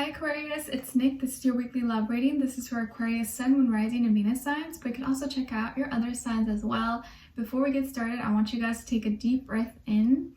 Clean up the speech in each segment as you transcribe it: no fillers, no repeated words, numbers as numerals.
Aquarius, it's Nick. This is your weekly love reading. This is for Aquarius, Sun, Moon, Rising, and Venus signs, but you can also check out your other signs as well. Before we get started, I want you guys to take a deep breath in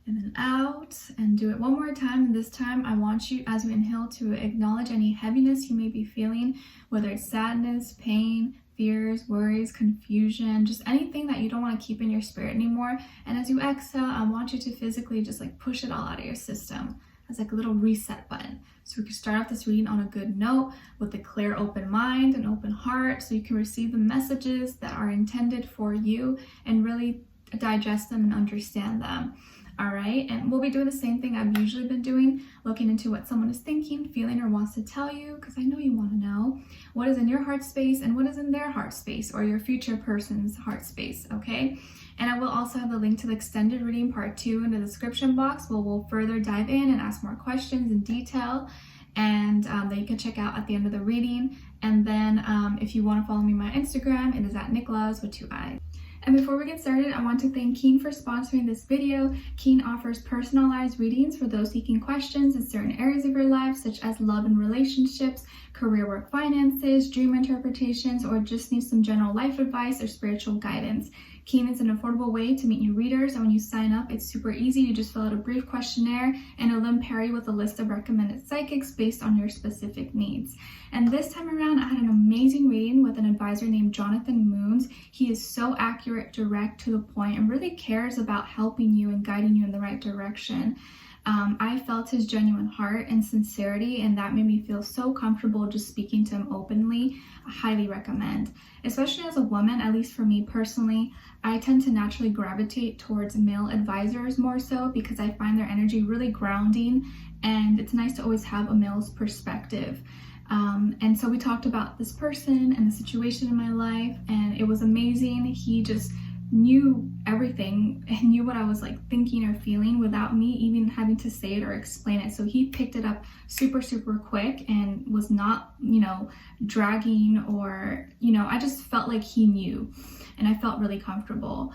and then out, and do it one more time. And this time I want you, as you inhale, to acknowledge any heaviness you may be feeling, whether it's sadness, pain, fears, worries, confusion, just anything that you don't want to keep in your spirit anymore. And as you exhale, I want you to physically just like push it all out of your system as like a little reset button. So we can start off this reading on a good note with a clear, open mind and open heart, so you can receive the messages that are intended for you and really digest them and understand them. All right, and we'll be doing the same thing I've usually been doing, looking into what someone is thinking, feeling, or wants to tell you, because I know you want to know what is in your heart space and what is in their heart space, or your future person's heart space, okay? And I will also have the link to the extended reading part 2 in the description box, where we'll further dive in and ask more questions in detail, and that you can check out at the end of the reading. And then if you want to follow me on my Instagram, it is at NicLoves with 2 eyes. And before we get started, I want to thank Keen for sponsoring this video. Keen offers personalized readings for those seeking questions in certain areas of your life, such as love and relationships, career, work, finances, dream interpretations, or just need some general life advice or spiritual guidance. Keen is an affordable way to meet new readers, and when you sign up, it's super easy. You just fill out a brief questionnaire and it'll then pair you with a list of recommended psychics based on your specific needs. And this time around, I had an amazing reading with an advisor named Jonathan Moons. He is so accurate, direct, to the point, and really cares about helping you and guiding you in the right direction. I felt his genuine heart and sincerity, and that made me feel so comfortable just speaking to him openly. I highly recommend. Especially as a woman, at least for me personally, I tend to naturally gravitate towards male advisors more so, because I find their energy really grounding, and it's nice to always have a male's perspective. And so we talked about this person and the situation in my life, and it was amazing. He just knew everything and knew what I was like thinking or feeling without me even having to say it or explain it. So he picked it up super quick and was not, dragging, or, I just felt like he knew, and I felt really comfortable.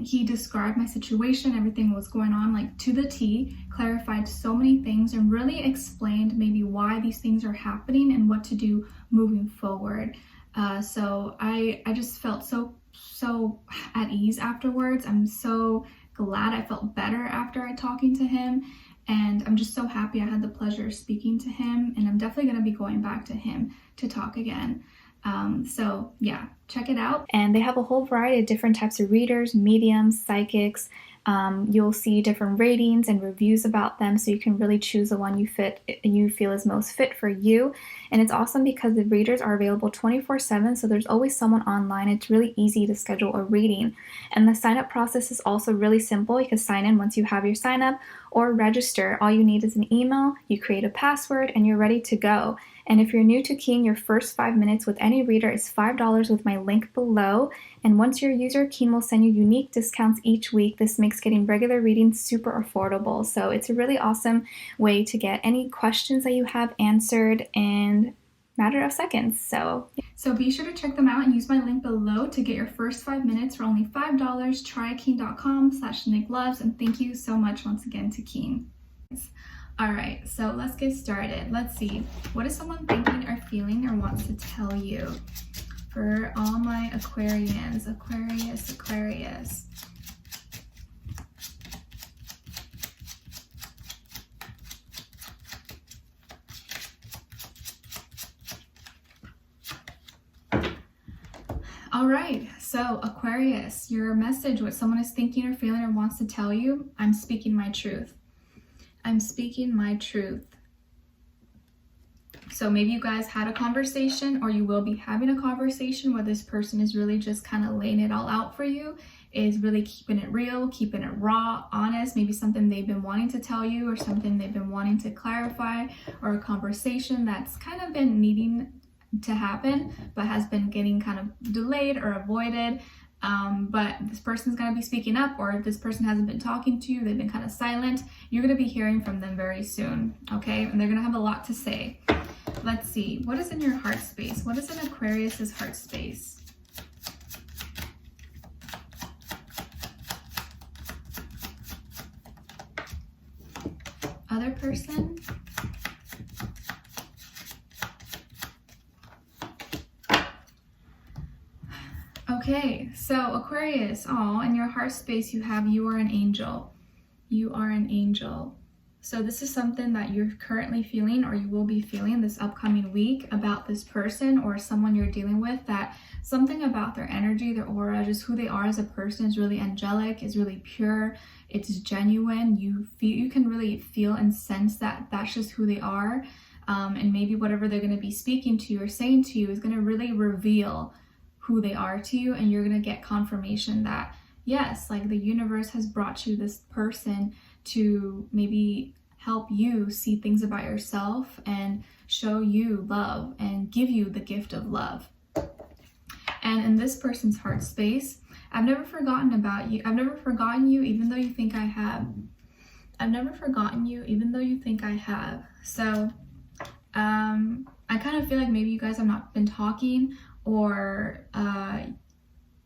He described my situation, everything was going on like to the T, clarified so many things, and really explained maybe why these things are happening and what to do moving forward. So I just felt so at ease afterwards. I'm so glad. I felt better after talking to him, and I'm just so happy I had the pleasure of speaking to him, and I'm definitely going to be going back to him to talk again. So yeah, check it out. And they have a whole variety of different types of readers, mediums, psychics. You'll see different ratings and reviews about them, so you can really choose the one you feel is most fit for you. And it's awesome because the readers are available 24/7, so there's always someone online. It's really easy to schedule a reading. And the sign-up process is also really simple. You can sign in once you have your sign-up, or register. All you need is an email, you create a password, and you're ready to go. And if you're new to Keen, your first 5 minutes with any reader is $5 with my link below. And once you're a user, Keen will send you unique discounts each week. This makes getting regular readings super affordable. So it's a really awesome way to get any questions that you have answered in a matter of seconds. So be sure to check them out and use my link below to get your first 5 minutes for only $5. Try keen.com/NicLoves, and thank you so much once again to Keen. All right, so let's get started. Let's see, what is someone thinking or feeling or wants to tell you? For all my Aquarians, Aquarius. All right, so Aquarius, your message, what someone is thinking or feeling or wants to tell you: I'm speaking my truth. I'm speaking my truth. So maybe you guys had a conversation, or you will be having a conversation where this person is really just kind of laying it all out for you, is really keeping it real, keeping it raw, honest, maybe something they've been wanting to tell you, or something they've been wanting to clarify, or a conversation that's kind of been needing to happen but has been getting kind of delayed or avoided. But this person's going to be speaking up, or if this person hasn't been talking to you, they've been kind of silent, you're going to be hearing from them very soon, okay? And they're going to have a lot to say. Let's see, what is in your heart space? What is in Aquarius's heart space? Other person? Okay, so Aquarius, in your heart space you have you are an angel. You are an angel. So this is something that you're currently feeling, or you will be feeling this upcoming week, about this person or someone you're dealing with, that something about their energy, their aura, just who they are as a person is really angelic, is really pure, it's genuine. You can really feel and sense that that's just who they are. And maybe whatever they're going to be speaking to you or saying to you is going to really reveal who they are to you, and you're going to get confirmation that yes, like the universe has brought you this person to maybe help you see things about yourself and show you love and give you the gift of love. And in this person's heart space, I've never forgotten about you. I've never forgotten you, even though you think I have. I've never forgotten you, even though you think I have. So I kind of feel like maybe you guys have not been talking, or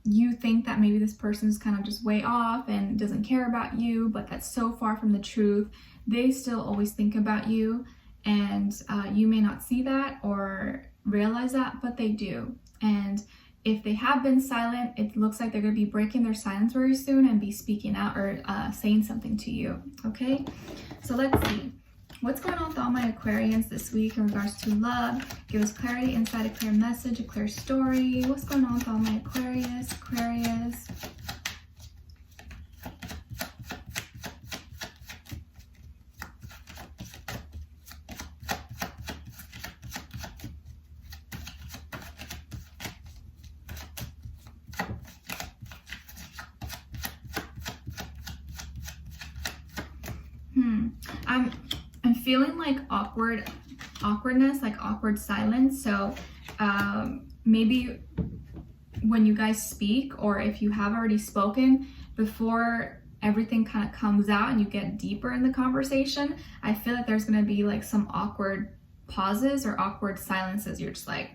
you think that maybe this person is kind of just way off and doesn't care about you, but that's so far from the truth. They still always think about you, and you may not see that or realize that, but they do. And if they have been silent, it looks like they're going to be breaking their silence very soon and be speaking out or saying something to you. Okay, so let's see. What's going on with all my Aquarians this week in regards to love? Give us clarity, insight, a clear message, a clear story. What's going on with all my Aquarius? I'm feeling like awkwardness, like awkward silence. So maybe when you guys speak, or if you have already spoken, before everything kind of comes out and you get deeper in the conversation, I feel like there's going to be like some awkward pauses or awkward silences. You're just like,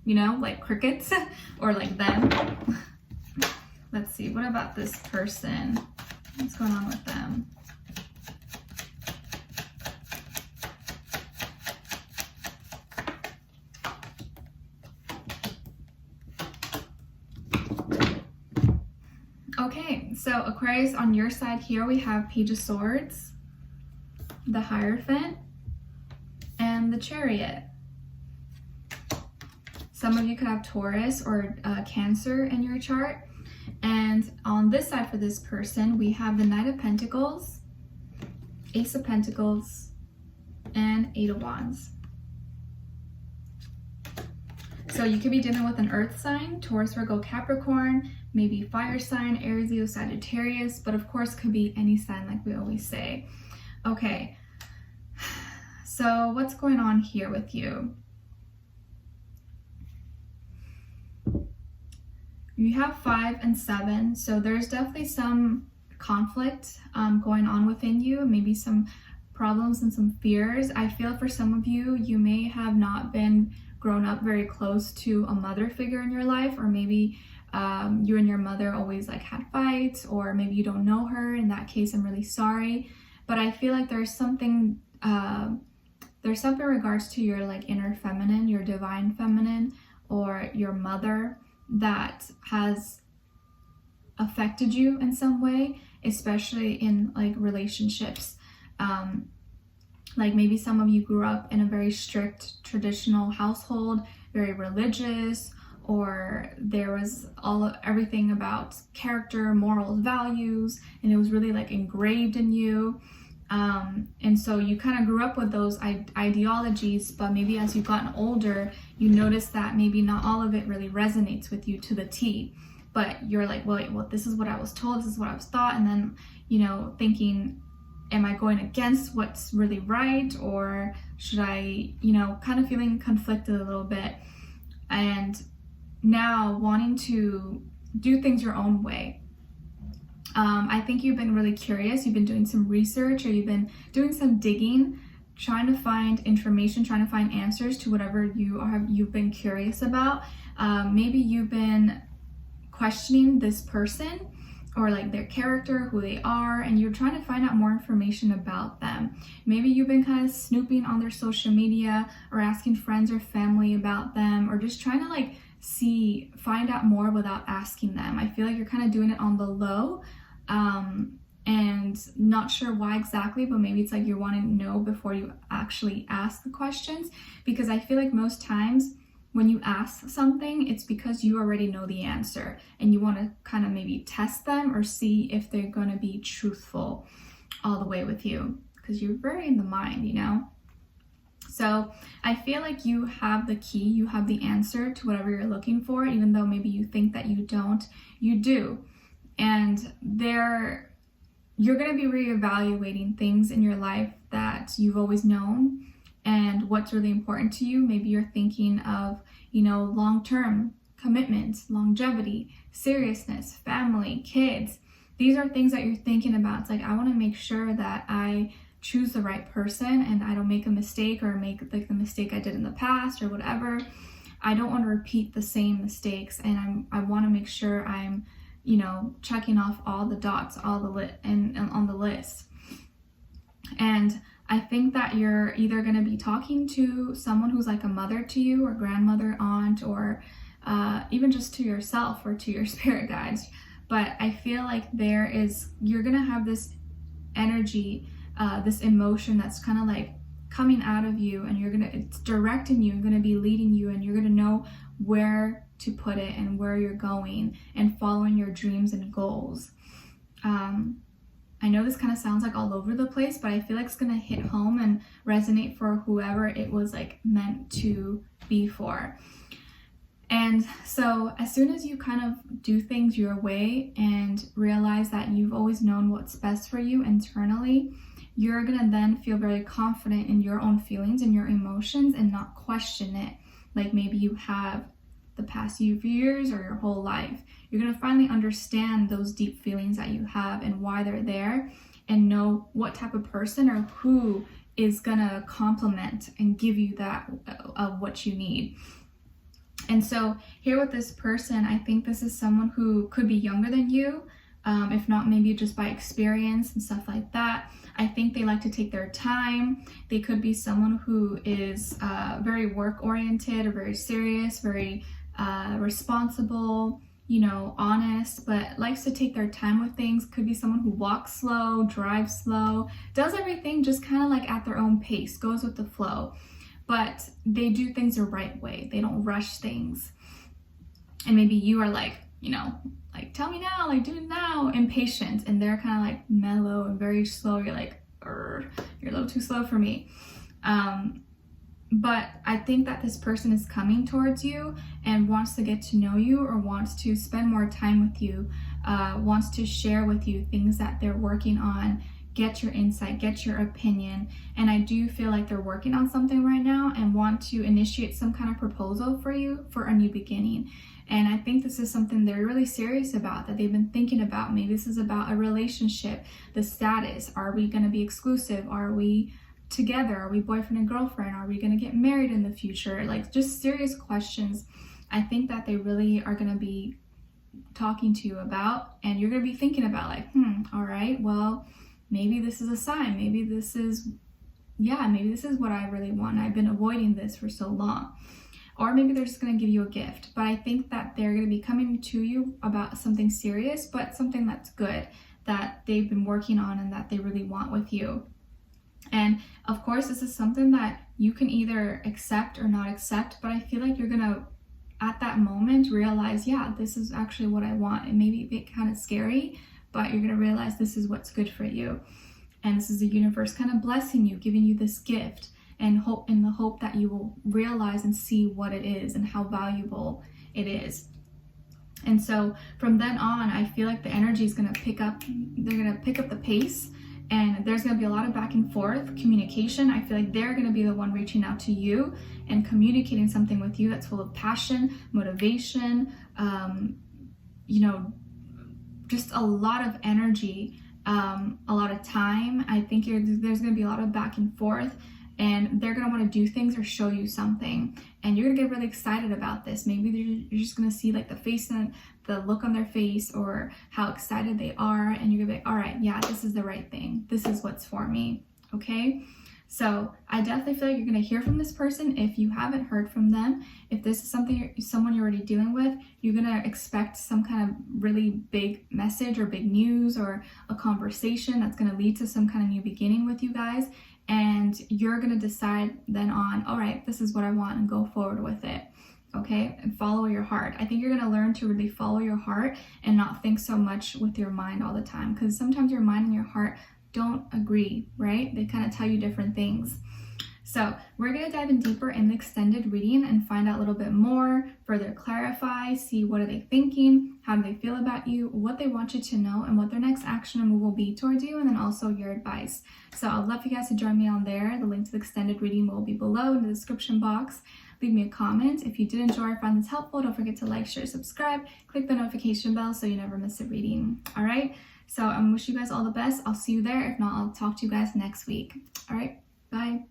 you know, like crickets or like them. Let's see, what about this person? What's going on with them? Okay, so Aquarius, on your side here, we have Page of Swords, the Hierophant, and the Chariot. Some of you could have Taurus or Cancer in your chart. And on this side for this person, we have the Knight of Pentacles, Ace of Pentacles, and Eight of Wands. So you could be dealing with an earth sign, Taurus, Virgo, Capricorn, maybe fire sign, Aries, Leo, Sagittarius, but of course could be any sign like we always say. Okay, so what's going on here with you? You have 5 and 7, so there's definitely some conflict going on within you, maybe some problems and some fears. I feel for some of you, you may have not been grown up very close to a mother figure in your life, or maybe you and your mother always like had fights, or maybe you don't know her. In that case, I'm really sorry, but I feel like there's something in regards to your like inner feminine, your divine feminine, or your mother, that has affected you in some way, especially in like relationships. Like maybe some of you grew up in a very strict traditional household, very religious, or there was everything about character, morals, values, and it was really like engraved in you. And so you kind of grew up with those ideologies, but maybe as you've gotten older, you notice that maybe not all of it really resonates with you to the T. But you're like, well, this is what I was told, this is what I was taught, and then, you know, thinking, am I going against what's really right, or should I, you know, kind of feeling conflicted a little bit, and now wanting to do things your own way. I think you've been really curious, you've been doing some research, or you've been doing some digging, trying to find information, trying to find answers to whatever you've been curious about. Maybe you've been questioning this person, or like their character, who they are, and you're trying to find out more information about them. Maybe you've been kind of snooping on their social media, or asking friends or family about them, or just trying to like find out more without asking them. I feel like you're kind of doing it on the low, and not sure why exactly, but maybe it's like you're wanting to know before you actually ask the questions, because I feel like most times when you ask something, it's because you already know the answer and you want to kind of maybe test them or see if they're going to be truthful all the way with you, because you're very in the mind, you know? So I feel like you have the key, you have the answer to whatever you're looking for, even though maybe you think that you don't, you do. And you're going to be reevaluating things in your life that you've always known and what's really important to you. Maybe you're thinking of, you know, long-term commitments, longevity, seriousness, family, kids. These are things that you're thinking about. It's like, I want to make sure that I choose the right person and I don't make a mistake or make like the mistake I did in the past or whatever. I don't want to repeat the same mistakes, and I want to make sure I'm, you know, checking off all the dots, all the and on the list. And I think that you're either going to be talking to someone who's like a mother to you, or grandmother, aunt, or even just to yourself or to your spirit guides. But I feel like you're going to have this energy, this emotion that's kind of like coming out of you, and it's directing you and going to be leading you, and you're going to know where to put it and where you're going and following your dreams and goals. I know this kind of sounds like all over the place, but I feel like it's going to hit home and resonate for whoever it was like meant to be for. And so as soon as you kind of do things your way and realize that you've always known what's best for you internally, you're going to then feel very confident in your own feelings and your emotions and not question it like maybe you have the past few years or your whole life. You're going to finally understand those deep feelings that you have and why they're there, and know what type of person or who is going to complement and give you that of what you need. And so here with this person, I think this is someone who could be younger than you, if not maybe just by experience and stuff like that. I think they like to take their time. They could be someone who is very work-oriented or very serious, very responsible, you know, honest, but likes to take their time with things. Could be someone who walks slow, drives slow, does everything just kind of like at their own pace, goes with the flow. But they do things the right way. They don't rush things. And maybe you are like, you know, like, tell me now, like, do it now, impatient. And they're kind of like mellow and very slow. You're like, you're a little too slow for me. But I think that this person is coming towards you and wants to get to know you, or wants to spend more time with you, wants to share with you things that they're working on, get your insight, get your opinion. And I do feel like they're working on something right now and want to initiate some kind of proposal for you for a new beginning. And I think this is something they're really serious about, that they've been thinking about. Maybe this is about a relationship, the status. Are we going to be exclusive? Are we together? Are we boyfriend and girlfriend? Are we going to get married in the future? Like, just serious questions. I think that they really are going to be talking to you about, and you're going to be thinking about like, all right, well, maybe this is a sign. Maybe this is what I really want. I've been avoiding this for so long. Or maybe they're just going to give you a gift. But I think that they're going to be coming to you about something serious, but something that's good, that they've been working on and that they really want with you. And of course, this is something that you can either accept or not accept, but I feel like you're going to, at that moment, realize, yeah, this is actually what I want. It may be a bit kind of scary, but you're going to realize this is what's good for you. And this is the universe kind of blessing you, giving you this gift, and hope, in the hope that you will realize and see what it is and how valuable it is. And so from then on, I feel like the energy is going to pick up. They're going to pick up the pace, and there's going to be a lot of back and forth communication. I feel like they're going to be the one reaching out to you and communicating something with you that's full of passion, motivation, just a lot of energy, a lot of time. I think there's going to be a lot of back and forth, and they're going to want to do things or show you something, and you're going to get really excited about this. Maybe you're just going to see like the face and the look on their face, or how excited they are, and you're going to be like, all right, yeah, this is the right thing. This is what's for me. Okay. So I definitely feel like you're going to hear from this person if you haven't heard from them. If this is someone you're already dealing with, you're going to expect some kind of really big message or big news or a conversation that's going to lead to some kind of new beginning with you guys. And you're going to decide then on, all right, this is what I want, and go forward with it. Okay, and follow your heart. I think you're going to learn to really follow your heart and not think so much with your mind all the time, because sometimes your mind and your heart don't agree, right? They kind of tell you different things. So we're going to dive in deeper in the extended reading and find out a little bit more, further clarify, see what are they thinking, how do they feel about you, what they want you to know, and what their next action and move will be towards you, and then also your advice. So I'd love you guys to join me on there. The link to the extended reading will be below in the description box. Leave me a comment. If you did enjoy or find this helpful, don't forget to like, share, subscribe, click the notification bell so you never miss a reading. All right, so I'm wishing you guys all the best. I'll see you there. If not, I'll talk to you guys next week. All right, bye.